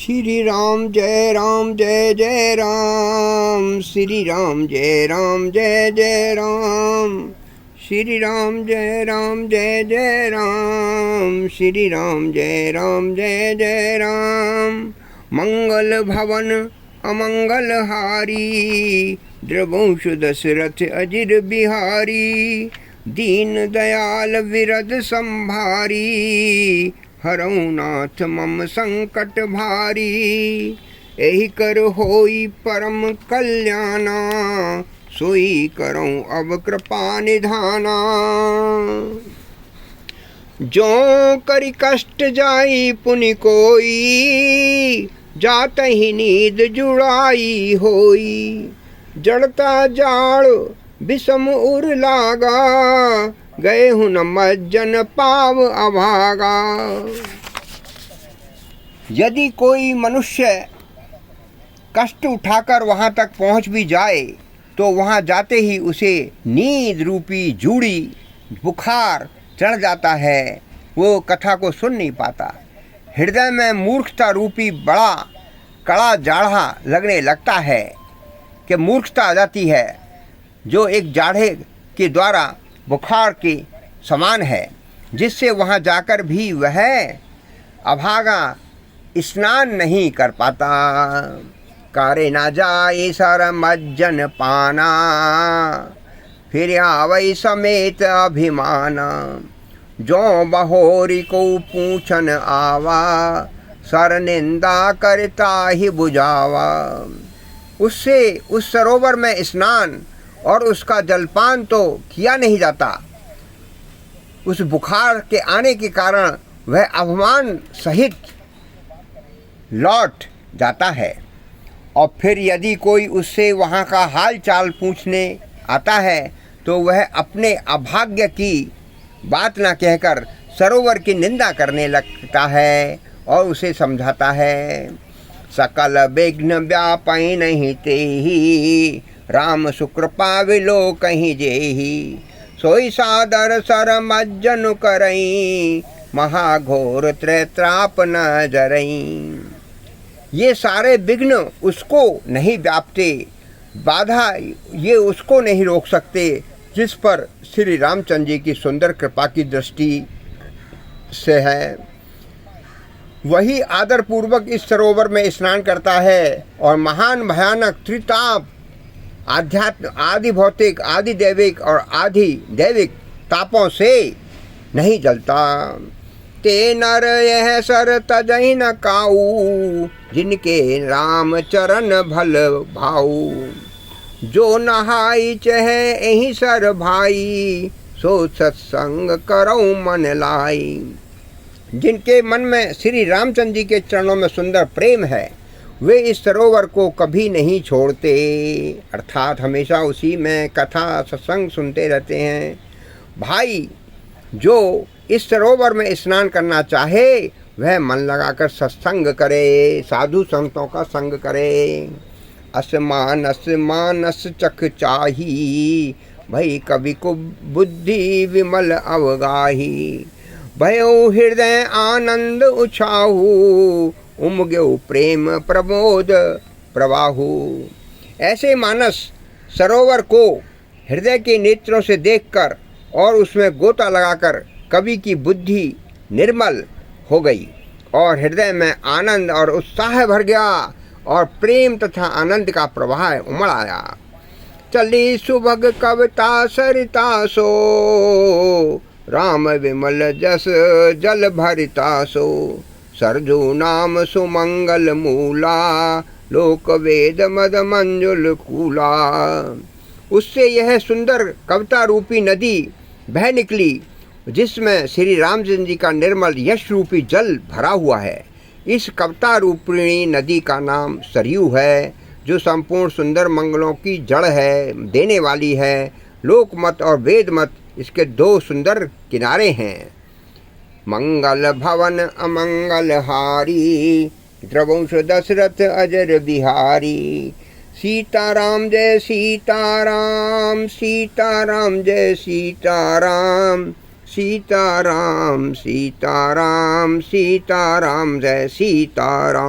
श्री राम जय जय राम, श्री राम जय जय राम, श्री राम जय जय राम, श्री राम जय जय राम। मंगल भवन अमंगल हारी, द्रवंश दशरथ अजिर बिहारी, दीन दयाल विरद संभारी, हरौ नाथ मम संकट भारी। एहि कर होई परम कल्याणा, सोई करौ अब कृपा निधाना। जो करि कष्ट जाई पुनि कोई, जात ही नींद जुड़ाई होई। जड़ता जाड़ विषम उर लागा, गए हूँ न मज्जन पाव अभागा। यदि कोई मनुष्य कष्ट उठाकर वहाँ तक पहुँच भी जाए तो वहाँ जाते ही उसे नींद रूपी जूड़ी बुखार चढ़ जाता है, वो कथा को सुन नहीं पाता। हृदय में मूर्खता रूपी बड़ा कड़ा जाढ़ा लगने लगता है कि मूर्खता आ जाती है, जो एक जाढ़े के द्वारा बुखार के समान है, जिससे वहाँ जाकर भी वह अभागा स्नान नहीं कर पाता। कारे ना जाए सर मज्जन पाना, फिर आवै समेत अभिमान। जो बहोरी को पूछन आवा, सर निंदा करता ही बुझावा। उससे उस सरोवर में स्नान और उसका जलपान तो किया नहीं जाता। उस बुखार के आने के कारण वह अभिमान सहित लौट जाता है। और फिर यदि कोई उससे वहाँ का हाल चाल पूछने आता है तो वह अपने अभाग्य की बात न कहकर सरोवर की निंदा करने लगता है और उसे समझाता है। सकल विघ्न व्यापै नहीं तेहि, राम सुकृपा विलो कहीं जेहि। सोई सादर सर मज्जन करई, महाघोर त्रैत्राप न जरई। ये सारे विघ्न उसको नहीं व्यापते, बाधा ये उसको नहीं रोक सकते, जिस पर श्री रामचंद्र जी की सुंदर कृपा की दृष्टि से है। वही आदर पूर्वक इस सरोवर में स्नान करता है और महान भयानक त्रिताप आध्यात्म, आदि भौतिक, आदि दैविक और आदि दैविक तापों से नहीं जलता। ते नर यह सर तजहि न काऊ, जिनके राम चरण भल भाऊ। जो नहाई चहे एहि सर भाई, सो सत्संग करौ मन लाई। जिनके मन में श्री रामचंद्र जी के चरणों में सुंदर प्रेम है, वे इस सरोवर को कभी नहीं छोड़ते, अर्थात हमेशा उसी में कथा सत्संग सुनते रहते हैं। भाई जो इस सरोवर में स्नान करना चाहे वह मन लगाकर सत्संग करे, साधु संतों का संग करे। असमानस मानस चख चाही, भई कवि को बुद्धि विमल अवगाही। भयो हृदय आनंद उछाहू, उमग्यो प्रेम प्रमोद प्रवाहु। ऐसे मानस सरोवर को हृदय के नेत्रों से देखकर और उसमें गोता लगाकर कवि की बुद्धि निर्मल हो गई और हृदय में आनंद और उत्साह भर गया और प्रेम तथा आनंद का प्रवाह उमड़ आया। चली सुभग कविता सरिता सो, राम विमल जस जल भरिता सो। सरजू नाम सुमंगल मूला, लोक वेद मद मंजुल कूला। उससे यह सुंदर कविता रूपी नदी बह निकली, जिसमें श्री रामचंद्र जी का निर्मल यश रूपी जल भरा हुआ है। इस कविता रूपिणी नदी का नाम सरयू है, जो संपूर्ण सुंदर मंगलों की जड़ है, देने वाली है। लोकमत और वेद मत इसके दो सुंदर किनारे हैं। मंगल भवन अमंगल हारी, द्रवंश दशरथ अजर बिहारी। सीताराम जय सीताराम, सीताराम जय सीताराम, सीताराम सीताराम सीताराम जय सीताराम।